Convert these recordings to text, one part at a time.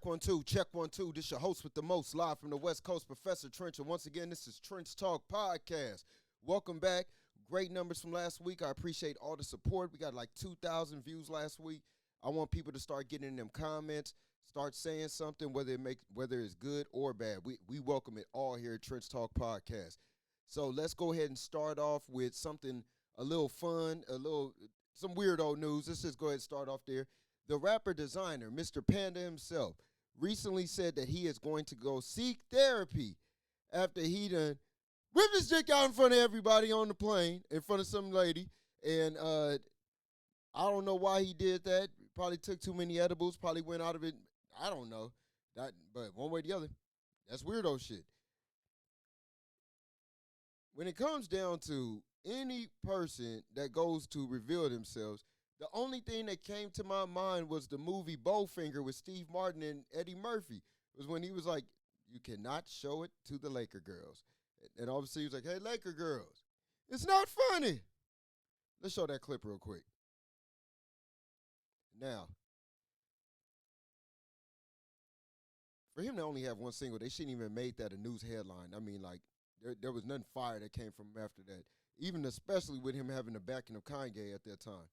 Check 1 2, check 1 2. This your host with the most, live from the West Coast, Professor Trench. And once again, this is Trench Talk Podcast. Welcome back. Great numbers from last week. I appreciate all the support. We got like 2,000 views last week. I want people to start getting in them comments, start saying something, whether it's good or bad. We welcome it all here at Trench Talk Podcast. So let's go ahead and start off with something a little fun, some weirdo news. Let's just go ahead and start off there. The rapper Desiigner, Mr. Panda himself, recently said that he is going to go seek therapy after he done whipped his dick out in front of everybody on the plane, in front of some lady. And I don't know why he did that. Probably took too many edibles, probably went out of it. I don't know. But one way or the other, that's weirdo shit. When it comes down to any person that goes to reveal themselves, the only thing that came to my mind was the movie Bowfinger with Steve Martin and Eddie Murphy. It was when he was like, you cannot show it to the Laker girls. And obviously he was like, hey, Laker girls, it's not funny. Let's show that clip real quick. Now, for him to only have one single, they shouldn't even made that a news headline. I mean, like, there was nothing fire that came from him after that, even especially with him having the backing of Kanye at that time.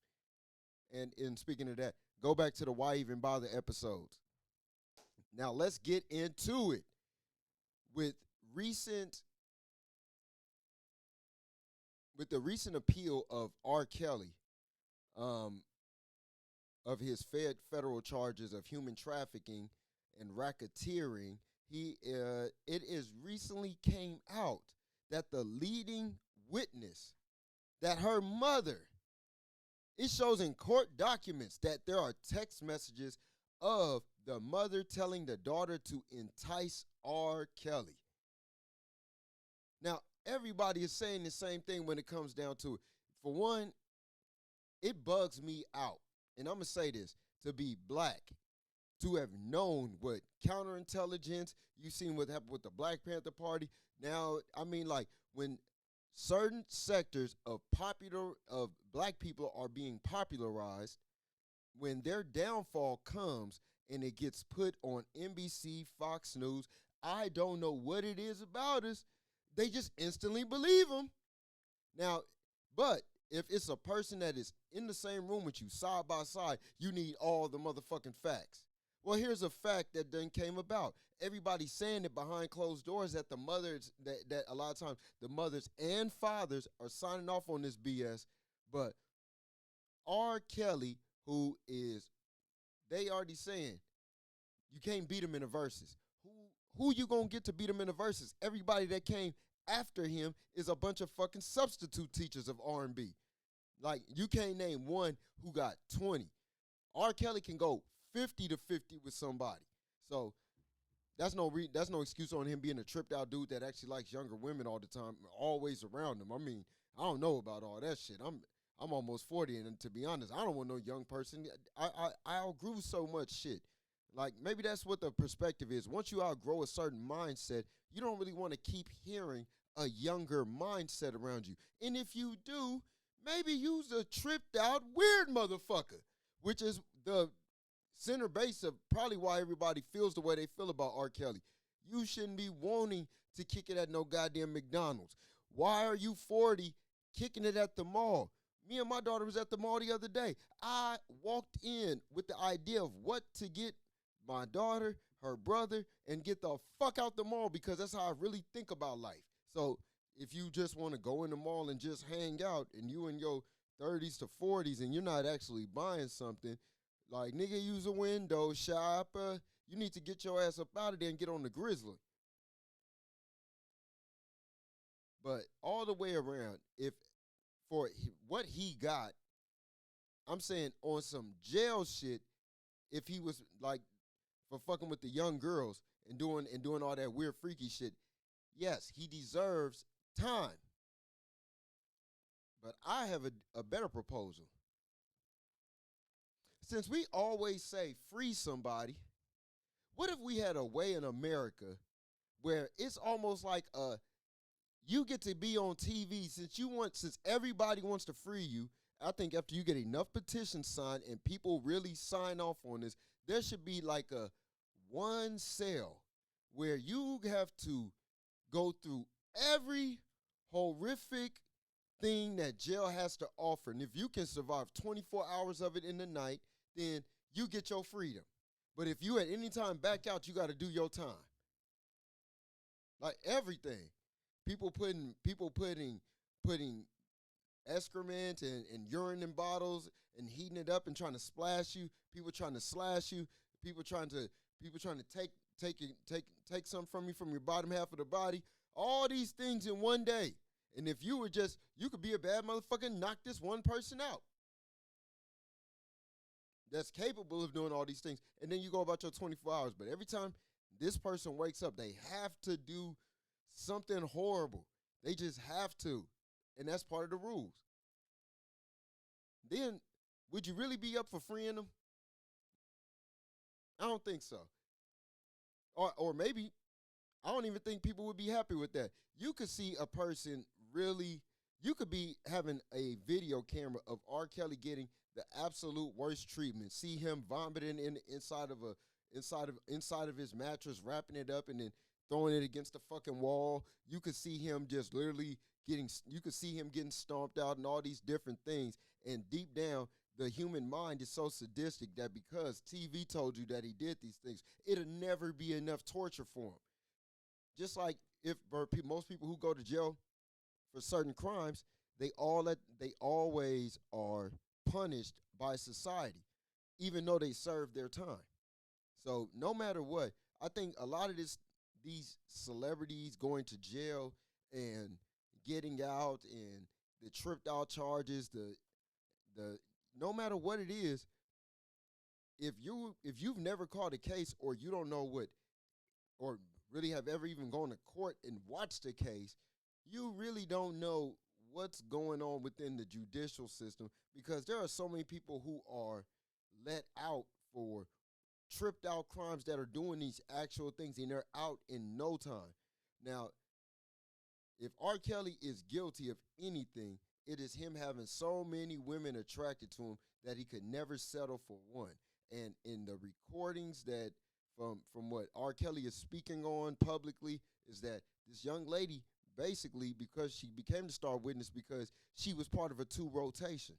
And speaking of that, go back to the Why Even Bother episodes. Now, let's get into it with the recent appeal of R. Kelly, of his federal charges of human trafficking and racketeering. It is recently came out that the leading witness, that her mother, it shows in court documents that there are text messages of the mother telling the daughter to entice R. Kelly. Now, everybody is saying the same thing when it comes down to it. For one, it bugs me out, and I'm going to say this, to be black, to have known what counterintelligence, you've seen what happened with the Black Panther Party. Now, I mean, like, when certain sectors of black people are being popularized, when their downfall comes and it gets put on NBC, Fox News, I don't know what it is about us. They just instantly believe them. Now, but if it's a person that is in the same room with you, side by side, you need all the motherfucking facts. Well, here's a fact that then came about. Everybody's saying it behind closed doors that the mothers, that a lot of times the mothers and fathers are signing off on this BS. But R. Kelly, they already saying, you can't beat him in the verses. Who you gonna get to beat him in the verses? Everybody that came after him is a bunch of fucking substitute teachers of R&B. Like, you can't name one who got 20. R. Kelly can go 50 to 50 with somebody. So that's no excuse on him being a tripped out dude that actually likes younger women all the time, always around them. I mean, I don't know about all that shit. I'm almost 40, and to be honest, I don't want no young person. I outgrew so much shit. Like, maybe that's what the perspective is. Once you outgrow a certain mindset, you don't really want to keep hearing a younger mindset around you. And if you do, maybe use a tripped out weird motherfucker, which is the center base of probably why everybody feels the way they feel about R. Kelly. You shouldn't be wanting to kick it at no goddamn McDonald's. Why are you 40 kicking it at the mall? Me and my daughter was at the mall the other day. I walked in with the idea of what to get my daughter, her brother, and get the fuck out the mall, because that's how I really think about life. So if you just want to go in the mall and just hang out and you in your 30s to 40s and you're not actually buying something, like, nigga, use a window shopper. You need to get your ass up out of there and get on the Grizzly. But all the way around, if for what he got, I'm saying on some jail shit, if he was like for fucking with the young girls and doing all that weird freaky shit, yes, he deserves time. But I have a better proposal. Since we always say free somebody, what if we had a way in America where it's almost like you get to be on TV since everybody wants to free you. I think after you get enough petitions signed and people really sign off on this, there should be like a one cell where you have to go through every horrific thing that jail has to offer. And if you can survive 24 hours of it in the night, then you get your freedom. But if you at any time back out, you got to do your time. Like everything. People putting excrement and urine in bottles and heating it up and trying to splash you. People trying to slash you. People trying to take something from you from your bottom half of the body. All these things in one day. And if you were you could be a bad motherfucker and knock this one person out that's capable of doing all these things. And then you go about your 24 hours. But every time this person wakes up, they have to do something horrible. They just have to. And that's part of the rules. Then, would you really be up for freeing them? I don't think so. Or maybe, I don't even think people would be happy with that. You could see a person you could be having a video camera of R. Kelly getting the absolute worst treatment. See him vomiting inside of his mattress, wrapping it up, and then throwing it against the fucking wall. You could see him just literally getting stomped out and all these different things. And deep down, the human mind is so sadistic that because TV told you that he did these things, it'll never be enough torture for him. Just like most people who go to jail for certain crimes, they always are punished by society, even though they serve their time. So no matter what, I think a lot of these celebrities going to jail and getting out and the tripped out charges, the no matter what it is, if you've never caught a case or you don't know what, or really have ever even gone to court and watched a case, you really don't know what's going on within the judicial system, because there are so many people who are let out for tripped out crimes that are doing these actual things, and they're out in no time. Now, if R. Kelly is guilty of anything, it is him having so many women attracted to him that he could never settle for one. And in the recordings that from what R. Kelly is speaking on publicly is that this young lady, basically, because she became the star witness because she was part of a 2 rotation.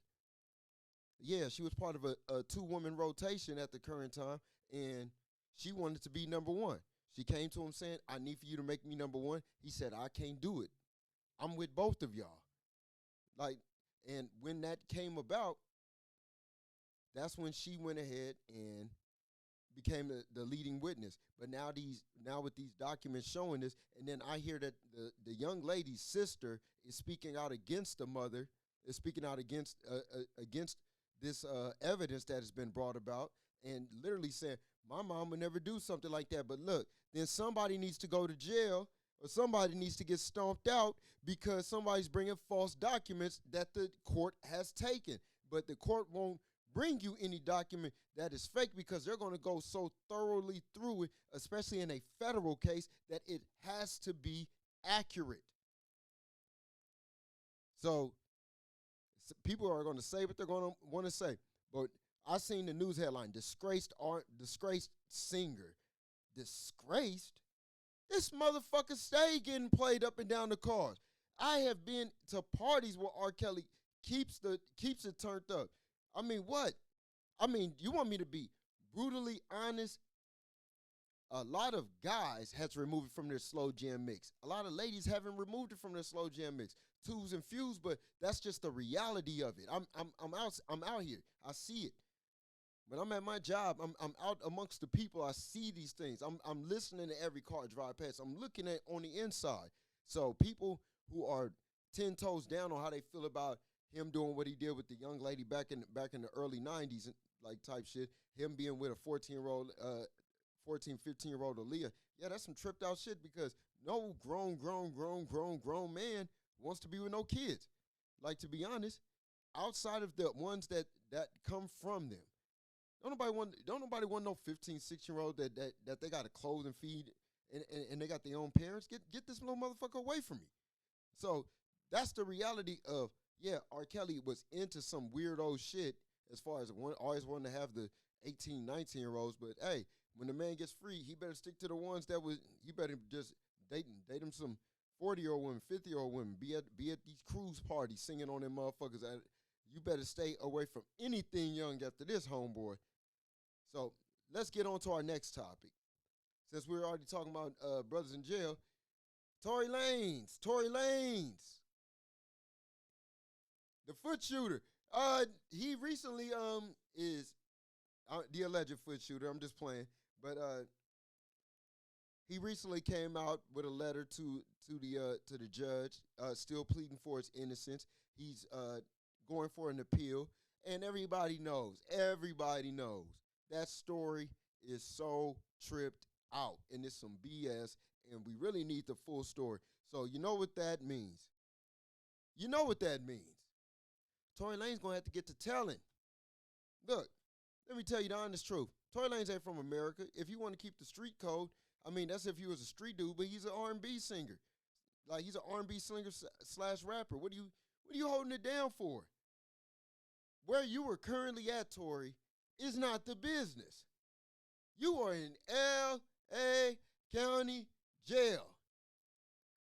Yeah, she was part of a 2-woman rotation at the current time, and she wanted to be number 1. She came to him saying, I need for you to make me number 1. He said, I can't do it. I'm with both of y'all. And when that came about, that's when she went ahead and became the leading witness. But now with these documents showing this, and then I hear that the young lady's sister is speaking out against the mother, is speaking out against this evidence that has been brought about, and literally saying, my mom would never do something like that. But look, then somebody needs to go to jail or somebody needs to get stomped out because somebody's bringing false documents that the court has taken. But the court won't bring you any document that is fake because they're going to go so thoroughly through it, especially in a federal case, that it has to be accurate. So people are going to say what they're going to want to say. But I seen the news headline, disgraced singer. Disgraced? This motherfucker stay getting played up and down the cars. I have been to parties where R. Kelly keeps it turned up. I mean, what? I mean, you want me to be brutally honest? A lot of guys has removed it from their slow jam mix. A lot of ladies haven't removed it from their slow jam mix. Twos and fews, but that's just the reality of it. I'm out here. I see it. When I'm at my job, I'm out amongst the people. I see these things. I'm listening to every car drive past. I'm looking at on the inside. So people who are 10 toes down on how they feel about him doing what he did with the young lady back in the early 90s, like type shit, him being with a 15-year-old Aaliyah, yeah, that's some tripped out shit because no grown man wants to be with no kids. Like, to be honest, outside of the ones that come from them, don't nobody want no 15, 16-year-old that they got to clothe and feed and they got their own parents. Get this little motherfucker away from me. So that's the reality of, yeah, R. Kelly was into some weirdo shit as far as always wanting to have the 18, 19-year-olds. But, hey, when the man gets free, he better stick to the ones that was. He better just date him some 40-year-old women, 50-year-old women. Be at these cruise parties singing on them motherfuckers. You better stay away from anything young after this, homeboy. So let's get on to our next topic. Since we're already talking about brothers in jail, Tory Lanez, the foot shooter. He recently is the alleged foot shooter. I'm just playing, but he recently came out with a letter to the judge, still pleading for his innocence. He's going for an appeal, and everybody knows that story is so tripped out, and it's some BS, and we really need the full story. So you know what that means. Tory Lanez gonna have to get to telling. Look, let me tell you the honest truth. Tory Lanez ain't from America. If you want to keep the street code, I mean, that's if he was a street dude, but he's an R&B singer. Like, he's an R&B singer / rapper. What are you holding it down for? Where you are currently at, Tory, is not the business. You are in L.A. County Jail.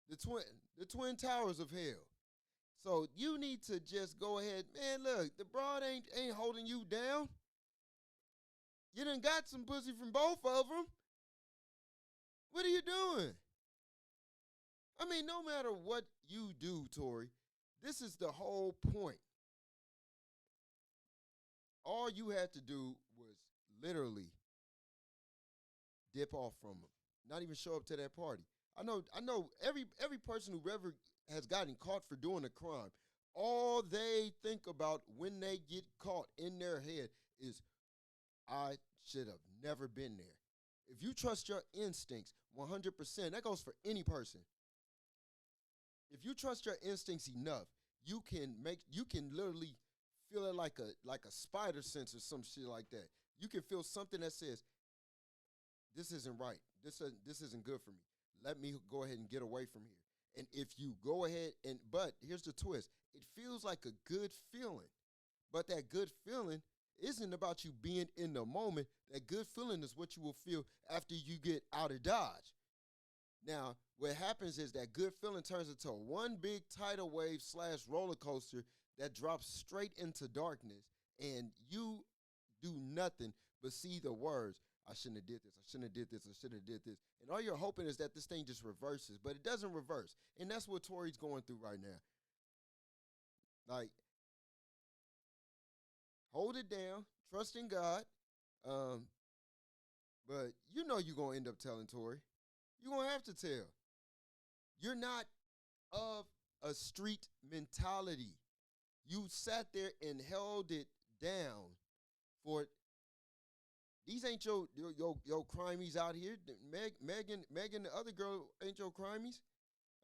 The Twin Towers of hell. So you need to just go ahead. Man, look, the broad ain't holding you down. You done got some pussy from both of them. What are you doing? I mean, no matter what you do, Tory, this is the whole point. All you had to do was literally dip off from them. Not even show up to that party. I know every person who ever has gotten caught for doing a crime, all they think about when they get caught in their head is, I should have never been there. If you trust your instincts 100%, that goes for any person. If you trust your instincts enough, you can literally feel it like a spider sense or some shit like that. You can feel something that says, this isn't right. This isn't good for me. Let me go ahead and get away from here. And if you go ahead but here's the twist. It feels like a good feeling. But that good feeling isn't about you being in the moment. That good feeling is what you will feel after you get out of Dodge. Now, what happens is that good feeling turns into one big tidal wave / roller coaster that drops straight into darkness, and you do nothing but see the words, I shouldn't have did this, I shouldn't have did this, I should have did this. And all you're hoping is that this thing just reverses, but it doesn't reverse. And that's what Tory's going through right now. Like, hold it down, trust in God, but you know you're going to end up telling Tory. You're going to have to tell. You're not of a street mentality. You sat there and held it down for, these ain't your crimies out here. Megan, the other girl, ain't your crimies.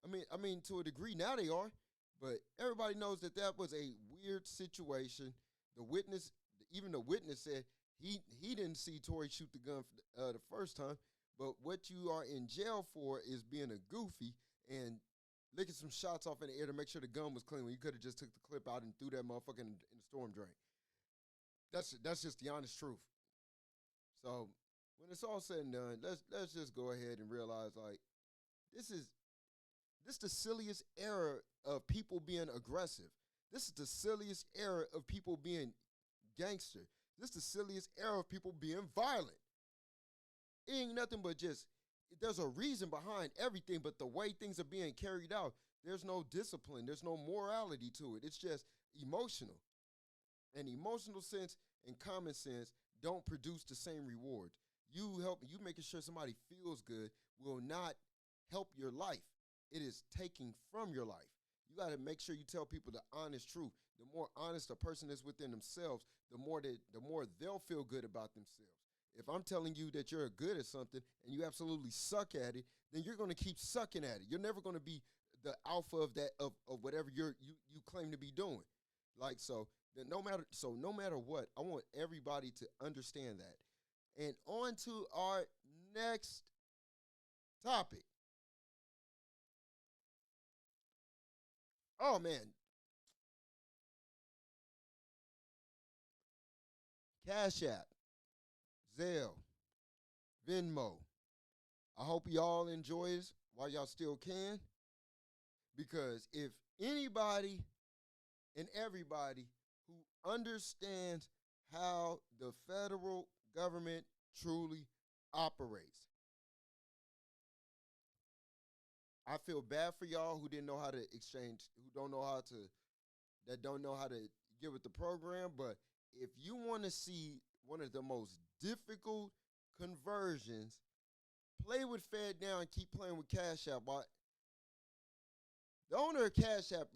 I mean, to a degree now they are, but everybody knows that was a weird situation. Even the witness said he didn't see Tory shoot the gun the first time, but what you are in jail for is being a goofy and licking some shots off in the air to make sure the gun was clean when you could have just took the clip out and threw that motherfucker in the storm drain. That's just the honest truth. So when it's all said and done, let's just go ahead and realize, like, this is the silliest era of people being aggressive. This is the silliest era of people being gangster. This is the silliest era of people being violent. It ain't nothing but just, there's a reason behind everything, but the way things are being carried out, there's no discipline, there's no morality to it. It's just emotional. And emotional sense and common sense don't produce the same rewards. You making sure somebody feels good will not help your life. It is taking from your life. You got to make sure you tell people the honest truth. The more honest a person is within themselves, the more they'll feel good about themselves. If I'm telling you that you're good at something and you absolutely suck at it, then you're going to keep sucking at it. You're never going to be the alpha of that of whatever you claim to be doing. Like, so no matter what, I want everybody to understand that. And on to our next topic. Oh man. Cash App, Zelle, Venmo. I hope y'all enjoy this while y'all still can, because if anybody and everybody who understands how the federal government truly operates, I feel bad for y'all who didn't know how to exchange, that don't know how to get with the program. But if you want to see one of the most difficult conversions, play with Fed now and keep playing with Cash App. The owner of Cash App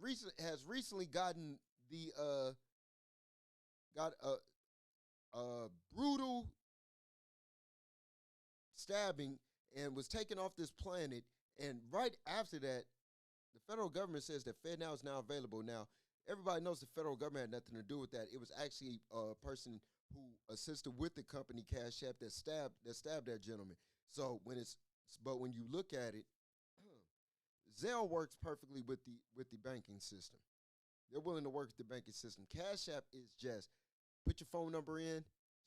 has recently gotten got a brutal stabbing and was taken off this planet. And right after that, the federal government says that FedNow is now available. Now, everybody knows the federal government had nothing to do with that. It was actually a person who assisted with the company Cash App that stabbed that gentleman. So when you look at it, Zelle works perfectly with the banking system. They're willing to work with the banking system. Cash App is just put your phone number in,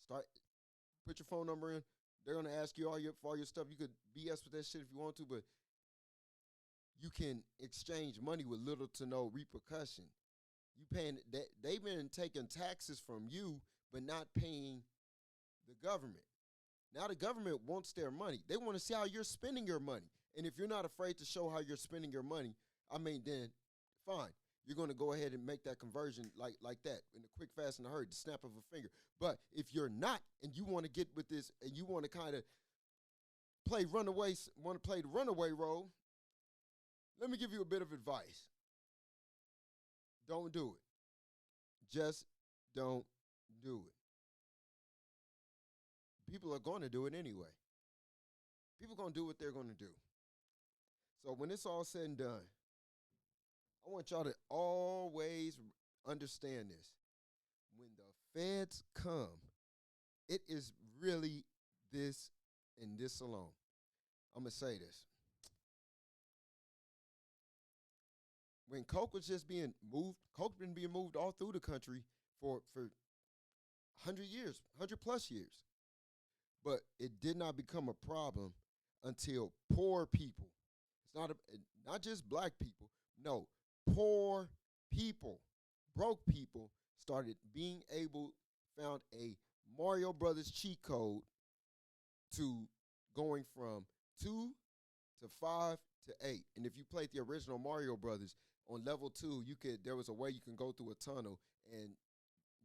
put your phone number in. They're gonna ask you for all your stuff. You could BS with that shit if you want to, but you can exchange money with little to no repercussion. You paying that they've been taking taxes from you, but not paying the government. Now the government wants their money. They want to see how you're spending your money. And if you're not afraid to show how you're spending your money, then fine. You're going to go ahead and make that conversion like that in a quick, fast, and a hurry, the snap of a finger. But if you're not, and you want to get with this, and you want to kind of play the runaway role, let me give you a bit of advice. Don't do it. Just don't do it. People are going to do it anyway. People are going to do what they're going to do. So when it's all said and done, I want y'all to always understand this. When the feds come, it is really this and this alone. I'm going to say this. When coke was just being moved, coke been being moved all through the country for 100 years, 100 plus years. But it did not become a problem until poor people. It's not just black people. No, poor people, broke people started being found a Mario Brothers cheat code to going from 2 to 5 to 8. And if you played the original Mario Brothers, on level 2, there was a way you can go through a tunnel and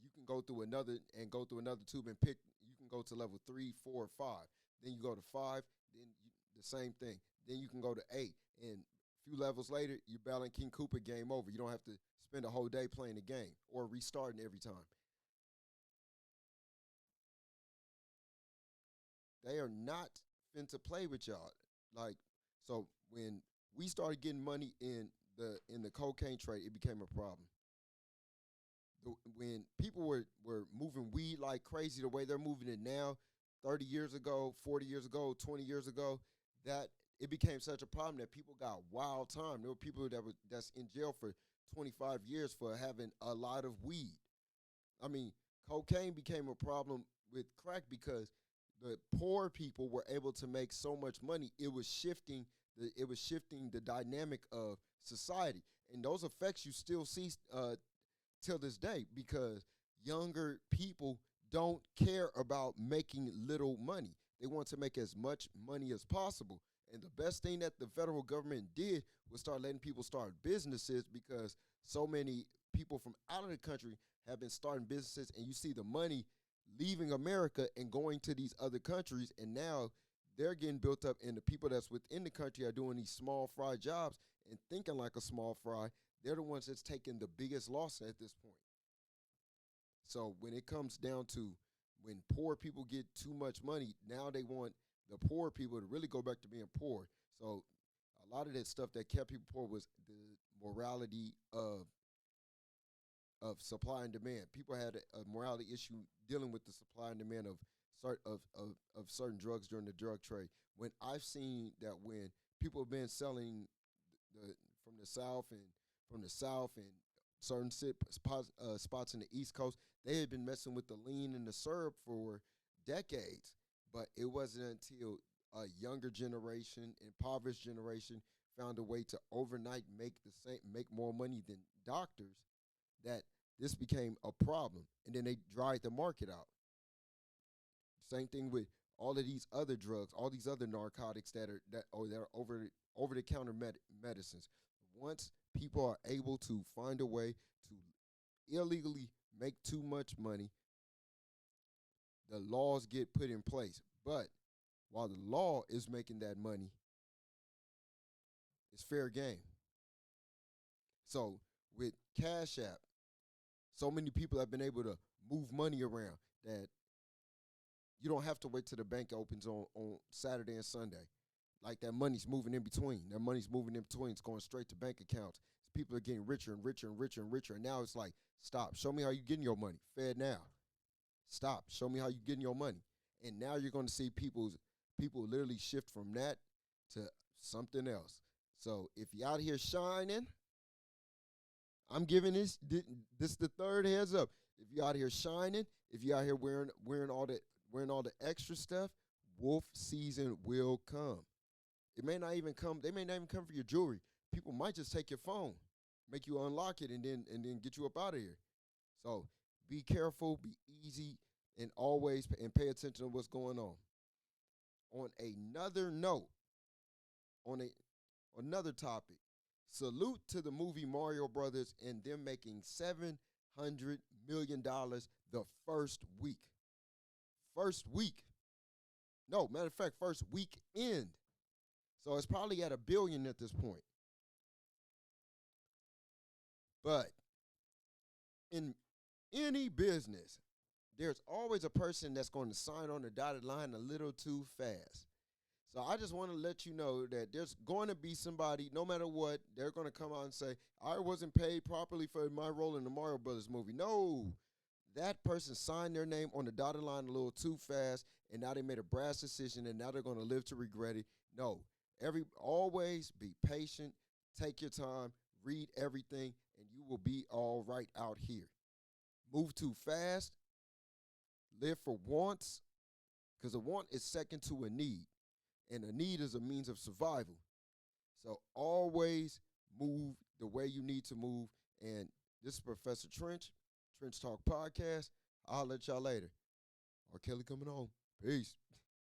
you can go through another tube and you can go to level 3, 4, 5. Then you go to 5, then the same thing. Then you can go to 8. And a few levels later, you're battling King Koopa, game over. You don't have to spend a whole day playing the game or restarting every time. They are not finna play with y'all. So when we started getting money in the cocaine trade, it became a problem. When people were moving weed like crazy the way they're moving it now, 30 years ago, 40 years ago, 20 years ago, that it became such a problem that people got wild time. There were people that's in jail for 25 years for having a lot of weed. Cocaine became a problem with crack because the poor people were able to make so much money. It was shifting the dynamic of society, and those effects you still see till this day, because younger people don't care about making little money. They want to make as much money as possible. And the best thing that the federal government did was start letting people start businesses, because so many people from out of the country have been starting businesses, and you see the money leaving America and going to these other countries, and now they're getting built up, and the people that's within the country are doing these small fry jobs and thinking like a small fry. They're the ones that's taking the biggest loss at this point. So when it comes down to when poor people get too much money, now they want the poor people to really go back to being poor. So a lot of that stuff that kept people poor was the morality of supply and demand. People had a morality issue dealing with the supply and demand of certain drugs during the drug trade. When I've seen that when people have been selling from the South and certain spots in the East Coast, they had been messing with the lean and the syrup for decades. But it wasn't until a younger generation, impoverished generation, found a way to overnight make more money than doctors, that this became a problem. And then they dried the market out. Same thing with all of these other drugs, all these other narcotics that are over the counter medicines. Once people are able to find a way to illegally make too much money, the laws get put in place. But while the law is making that money, it's fair game. So with Cash App, so many people have been able to move money around that you don't have to wait till the bank opens on Saturday and Sunday. Like that money's moving in between. That money's moving in between. It's going straight to bank accounts. People are getting richer and richer and richer and richer. And now it's like, stop. Show me how you getting your money. Fed now. Stop. Show me how you getting your money. And now you're going to see people literally shift from that to something else. So if you out here shining, I'm giving this the third heads up. If you out here shining, if you out here wearing all the extra stuff, wolf season will come. It may not even come. They may not even come for your jewelry. People might just take your phone, make you unlock it, and then get you up out of here. So be careful, be easy, and always pay attention to what's going on. On another note, on another topic, salute to the movie Mario Brothers and them making $700 million the first week. First week. No, matter of fact, first weekend. So it's probably at $1 billion at this point. But in any business, there's always a person that's going to sign on the dotted line a little too fast. So I just want to let you know that there's going to be somebody, no matter what, they're going to come out and say, I wasn't paid properly for my role in the Mario Brothers movie. No, that person signed their name on the dotted line a little too fast, and now they made a brash decision, and now they're going to live to regret it. No, always be patient, take your time, read everything, and you will be all right out here. Move too fast, live for wants, because a want is second to a need, and a need is a means of survival. So always move the way you need to move. And this is Professor Trench Talk Podcast. I'll let y'all later. R. Kelly coming home. Peace.